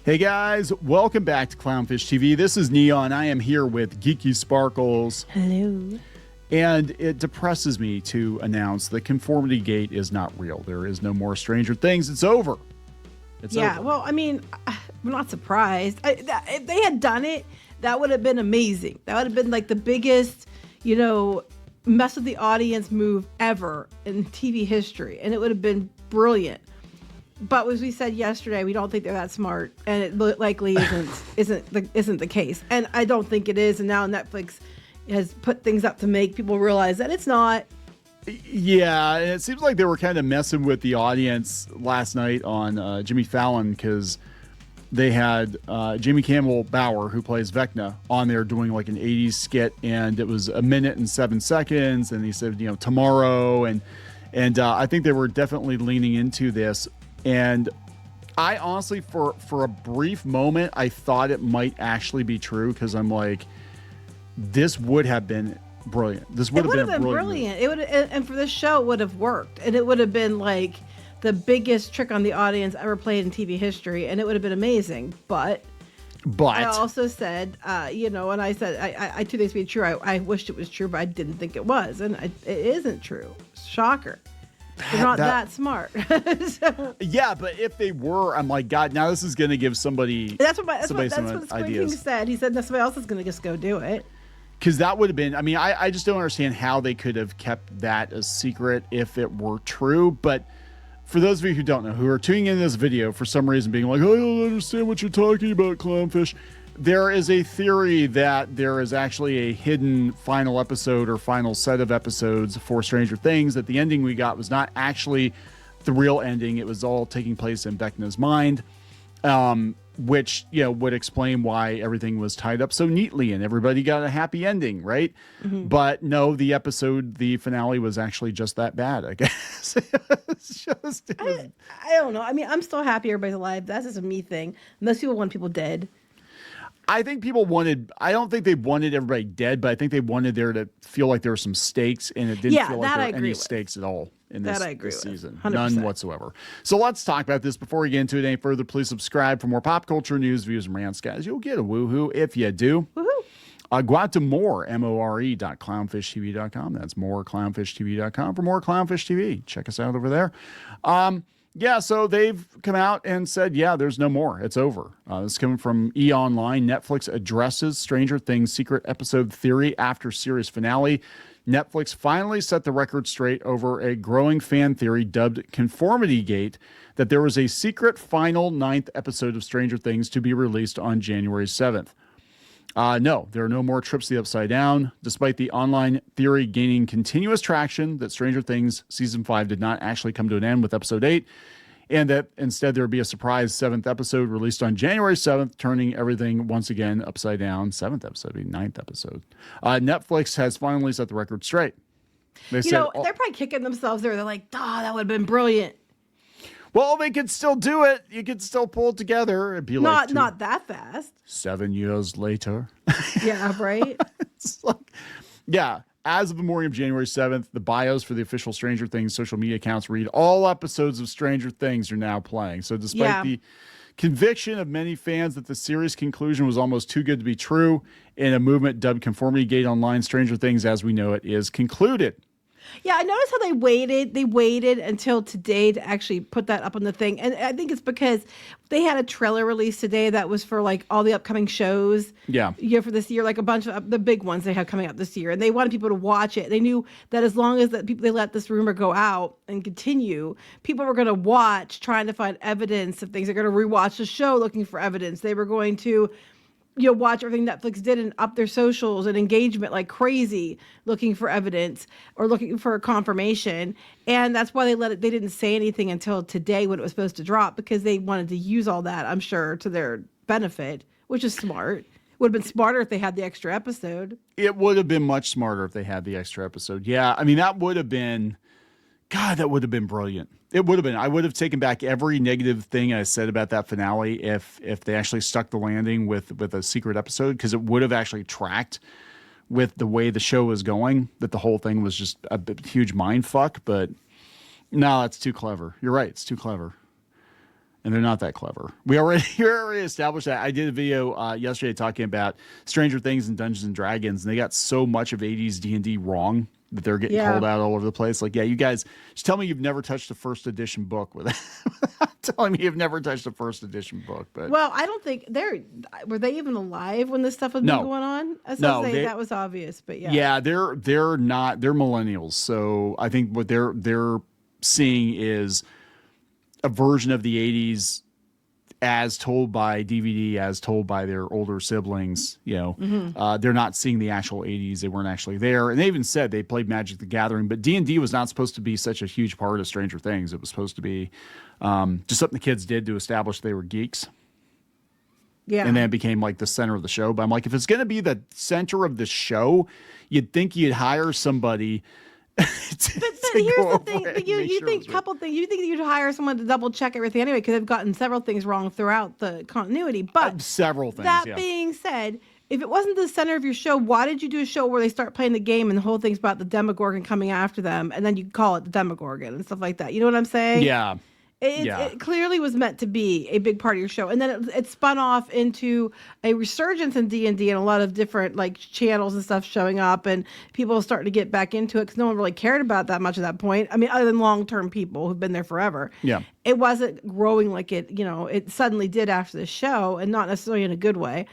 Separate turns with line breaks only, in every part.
Hey guys, welcome back to Clownfish TV. This is Kneon. I am here with Geeky Sparkles.
Hello.
And it depresses me to announce that Conformity Gate is not real. There is no more Stranger Things. It's over. It's over.
Well, I mean, I'm not surprised. If they had done it, that would have been amazing. That would have been like the biggest, mess with the audience move ever in TV history. And it would have been brilliant. But as we said yesterday, we don't think they're that smart, and it likely isn't the case. And I don't think it is. And now Netflix has put things up to make people realize that it's not.
Yeah, and it seems like they were kind of messing with the audience last night on Jimmy Fallon, because they had Jamie Campbell Bower, who plays Vecna, on there doing like an 80s skit, and it was 1 minute and 7 seconds, and he said, tomorrow, and I think they were definitely leaning into this. And I honestly, for a brief moment, I thought it might actually be true, because I'm like, this would have been brilliant. This would have been brilliant.
It would, and for this show, it would have worked, and it would have been like the biggest trick on the audience ever played in TV history, and it would have been amazing. But I also said, and I said I took this to be true. I wished it was true, but I didn't think it was, and it isn't true. Shocker. They're not that smart. So,
yeah, but if they were, I'm like, God, now this is going to give somebody.
That's what Squid King
ideas.
said. He said that somebody else is going to just go do it.
Because that would have been, I mean, I just don't understand how they could have kept that a secret if it were true. But for those of you who don't know, who are tuning in this video for some reason being like, I don't understand what you're talking about, Clownfish. There is a theory that there is actually a hidden final episode or final set of episodes for Stranger Things, that the ending we got was not actually the real ending. It was all taking place in Vecna's mind, which, would explain why everything was tied up so neatly and everybody got a happy ending, right? Mm-hmm. But no, the finale was actually just that bad, I guess.
I don't know. I mean, I'm still happy everybody's alive. That's just a me thing. Most people want people dead.
I think I don't think they wanted everybody dead, but I think they wanted there to feel like there were some stakes, and it didn't feel like there were any stakes at all in this season.
100%.
None whatsoever. So let's talk about this. Before we get into it any further, please subscribe for more pop culture news, views, and rants, guys. You'll get a woohoo if you do.
Woohoo.
Go out to more.clownfishtv.com. That's more.clownfishtv.com for more Clownfish TV. Check us out over there. Yeah, so they've come out and said, there's no more. It's over. This is coming from E! Online. Netflix addresses Stranger Things secret episode theory after series finale. Netflix finally set the record straight over a growing fan theory dubbed Conformity Gate, that there was a secret final 9th episode of Stranger Things to be released on January 7th. No, there are no more trips to the Upside Down, despite the online theory gaining continuous traction that Stranger Things Season 5 did not actually come to an end with Episode 8, and that instead there would be a surprise 7th episode released on January 7th, turning everything once again upside down. 7th episode, 9th episode. Netflix has finally set the record straight. They're
probably kicking themselves there. They're like, that would have been brilliant.
Well, they could still do it. You could still pull it together. It'd be
not that fast.
7 years later.
Yeah, right?
It's like, as of the morning of January 7th, the bios for the official Stranger Things social media accounts read, all episodes of Stranger Things are now playing. So despite the conviction of many fans that the series conclusion was almost too good to be true, in a movement dubbed Conformity Gate Online, Stranger Things as we know it is concluded.
Yeah, I noticed how they waited. They waited until today to actually put that up on the thing. And I think it's because they had a trailer release today that was for like all the upcoming shows.
Yeah.
For this year, like a bunch of the big ones they have coming out this year. And they wanted people to watch it. They knew that as long as they let this rumor go out and continue, people were going to watch, trying to find evidence of things. They're going to rewatch the show looking for evidence. They were going to watch everything Netflix did and up their socials and engagement like crazy, looking for evidence or looking for confirmation. And that's why they didn't say anything until today when it was supposed to drop, because they wanted to use all that, I'm sure, to their benefit, which is smart. Would have been smarter if they had the extra episode.
It would have been much smarter if they had the extra episode. Yeah, I mean, that would have been brilliant. It would have been. I would have taken back every negative thing I said about that finale if they actually stuck the landing with a secret episode, because it would have actually tracked with the way the show was going, that the whole thing was just a huge mind fuck. But no, it's too clever. You're right. It's too clever. And they're not that clever. We already established that. I did a video yesterday talking about Stranger Things and Dungeons and Dragons, and they got so much of 80s D&D wrong that they're getting called out all over the place. Like, yeah, you guys, just tell me you've never touched a first edition book without telling me you've never touched a first edition book. But
well, I don't think were they even alive when this stuff was going on? That was obvious, but yeah.
Yeah, they're not. They're millennials, so I think what they're seeing is a version of the 80s as told by DVD, as told by their older siblings. They're not seeing the actual 80s. They weren't actually there. And they even said they played Magic the Gathering, but D&D was not supposed to be such a huge part of Stranger Things. It was supposed to be just something the kids did to establish they were geeks. Yeah. And then it became like the center of the show. But I'm like, if it's going to be the center of the show, you'd think you'd hire somebody but
here's the thing. You think a couple things. You think you'd hire someone to double check everything anyway, because they've gotten several things wrong throughout the continuity. But
several things.
That being said, if it wasn't the center of your show, why did you do a show where they start playing the game and the whole thing's about the Demogorgon coming after them, and then you call it the Demogorgon and stuff like that? You know what I'm saying?
Yeah.
It clearly was meant to be a big part of your show, and then it spun off into a resurgence in D&D and a lot of different like channels and stuff showing up, and people starting to get back into it because no one really cared about that much at that point. I mean, other than long-term people who've been there forever.
Yeah,
it wasn't growing like it suddenly did after the show, and not necessarily in a good way.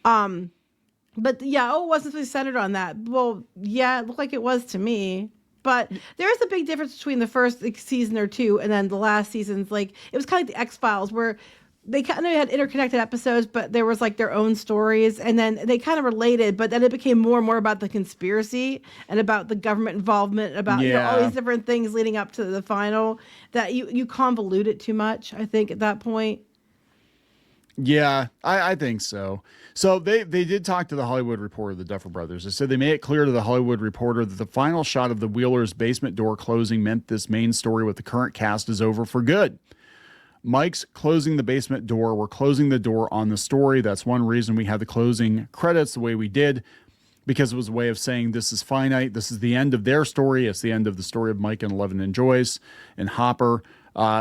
But yeah, it wasn't really centered on that. Well, yeah, it looked like it was to me. But there is a big difference between the first season or two and then the last seasons. Like, it was kind of like the X-Files, where they kind of had interconnected episodes, but there was like their own stories, and then they kind of related, but then it became more and more about the conspiracy and about the government involvement, about all these different things leading up to the final, that you convolute it too much, I think, at that point.
Yeah, I think so. So they did talk to the Hollywood Reporter, the Duffer Brothers. They said they made it clear to the Hollywood Reporter that the final shot of the Wheelers' basement door closing meant this main story with the current cast is over for good. Mike's closing the basement door. We're closing the door on the story. That's one reason we had the closing credits the way we did, because it was a way of saying this is finite. This is the end of their story. It's the end of the story of Mike and Eleven and Joyce and Hopper.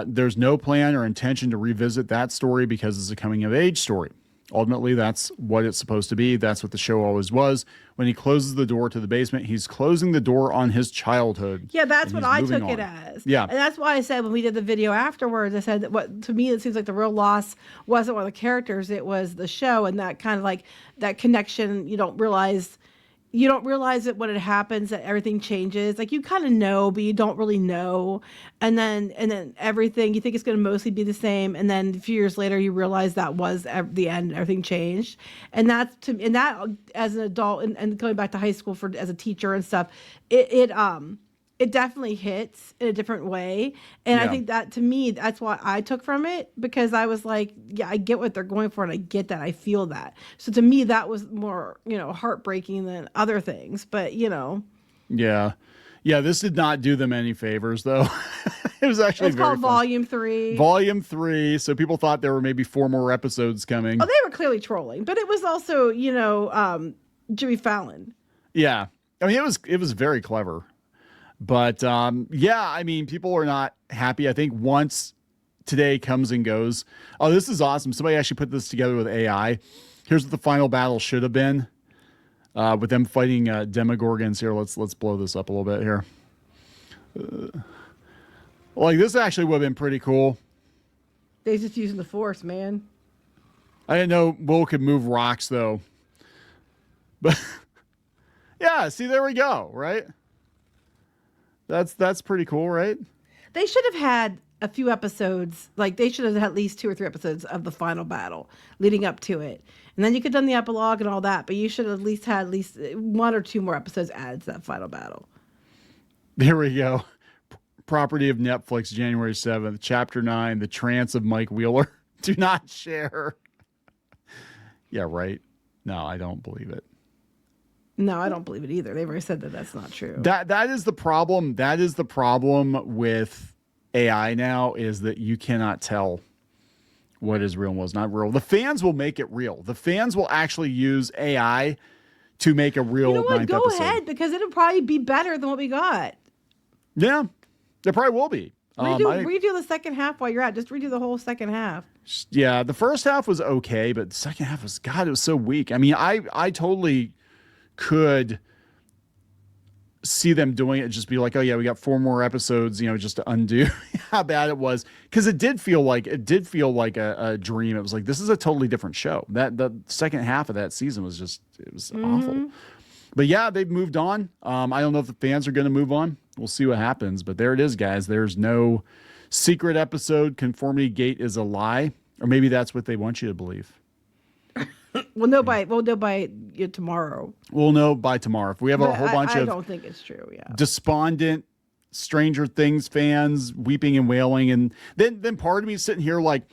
There's no plan or intention to revisit that story because it's a coming-of-age story. Ultimately, that's what it's supposed to be. That's what the show always was. When he closes the door to the basement, he's closing the door on his childhood.
Yeah, that's what I took it as.
Yeah.
And that's why I said when we did the video afterwards, I said that what to me it seems like the real loss wasn't one of the characters, it was the show, and that kind of like that connection. You don't realize it when it happens, that everything changes. Like, you kind of know, but you don't really know. And then everything, you think it's going to mostly be the same. And then a few years later, you realize that was the end. Everything changed. And that as an adult and going back to high school as a teacher and stuff, it definitely hits in a different way. And I think that, to me, that's what I took from it, because I was like, yeah, I get what they're going for, and I get that. I feel that. So to me, that was more, heartbreaking than other things. But, Yeah.
Yeah, this did not do them any favors, though. It was actually
very called fun. Volume 3.
Volume 3. So people thought there were maybe 4 more episodes coming.
Oh, they were clearly trolling. But it was also, Jimmy Fallon.
Yeah. I mean, it was very clever. But, I mean, people are not happy. I think once today comes and goes. Oh, this is awesome. Somebody actually put this together with AI. Here's what the final battle should have been, with them fighting Demogorgons here. Let's blow this up a little bit here. This actually would have been pretty cool.
They're just using the Force, man.
I didn't know Will could move rocks, though. But, yeah, see, there we go, right? That's pretty cool, right?
They should have had a few episodes, like they should have had at least 2 or 3 episodes of the final battle leading up to it. And then you could have done the epilogue and all that, but you should have at least had 1 or 2 more episodes added to that final battle.
There we go. Property of Netflix, January 7th, Chapter 9, The Trance of Mike Wheeler. Do not share. Yeah, right. No, I don't believe it.
No, I don't believe it either. They've already said that that's not true.
That is the problem. That is the problem with AI now, is that you cannot tell what is real and what's not real. The fans will make it real. The fans will actually use AI to make a real ninth episode.
Go ahead, because it'll probably be better than what we got.
Yeah, there probably will be.
Redo the second half while you're at. Just redo the whole second half.
Yeah, the first half was okay, but the second half was, God, it was so weak. I mean, I totally could see them doing it, just be like, oh yeah, we got 4 more episodes, just to undo how bad it was, because it did feel like a dream. It was like, this is a totally different show. That the second half of that season was awful. But yeah, they've moved on. I don't know if the fans are going to move on. We'll see what happens. But there it is, guys. There's no secret episode. Conformity Gate is a lie, or maybe that's what they want you to believe.
We'll know by tomorrow.
We'll know by tomorrow. If we have a whole bunch of,
I don't think it's true. Yeah,
despondent Stranger Things fans weeping and wailing, and then part of me is sitting here like,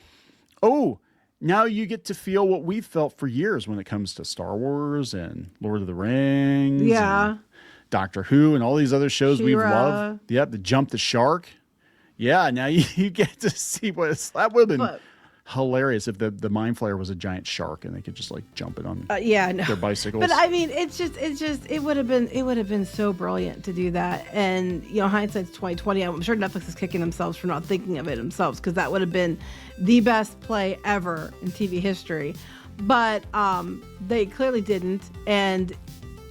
oh, now you get to feel what we felt for years when it comes to Star Wars and Lord of the Rings, and Doctor Who, and all these other shows we've loved. Yep, the Jump the Shark. Yeah, now you get to see that would have been hilarious if the Mind Flayer was a giant shark and they could just like jump it on their bicycles.
But I mean, it would have been so brilliant to do that. And hindsight's 2020. I'm sure Netflix is kicking themselves for not thinking of it themselves, because that would have been the best play ever in TV history. But they clearly didn't. And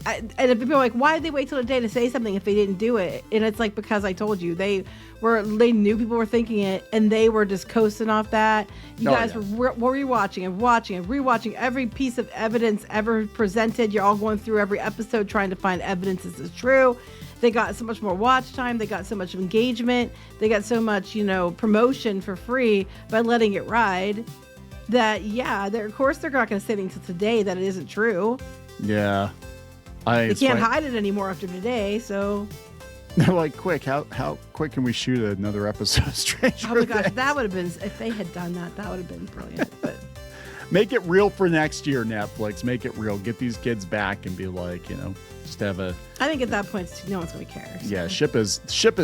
if people are like, why did they wait till the day to say something if they didn't do it? And it's like, because I told you, they knew people were thinking it, and they were just coasting off that. You guys were rewatching and rewatching every piece of evidence ever presented. You're all going through every episode trying to find evidence this is true. They got so much more watch time. They got so much engagement. They got so much, promotion for free by letting it ride. That of course they're not going to say anything until today that it isn't true.
Yeah.
They can't hide it anymore after today, so
they're like, quick, how quick can we shoot another episode of Stranger Things?
Oh my gosh, that would have been, if they had done that would have been brilliant. But
make it real for next year, Netflix. Make it real. Get these kids back and be like, just have a.
I think at that point, no one's going to care. So.
Yeah, ship has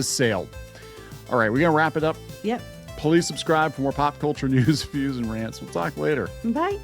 sailed. All right, we're gonna wrap it up.
Yep.
Please subscribe for more pop culture news, views, and rants. We'll talk later.
Bye.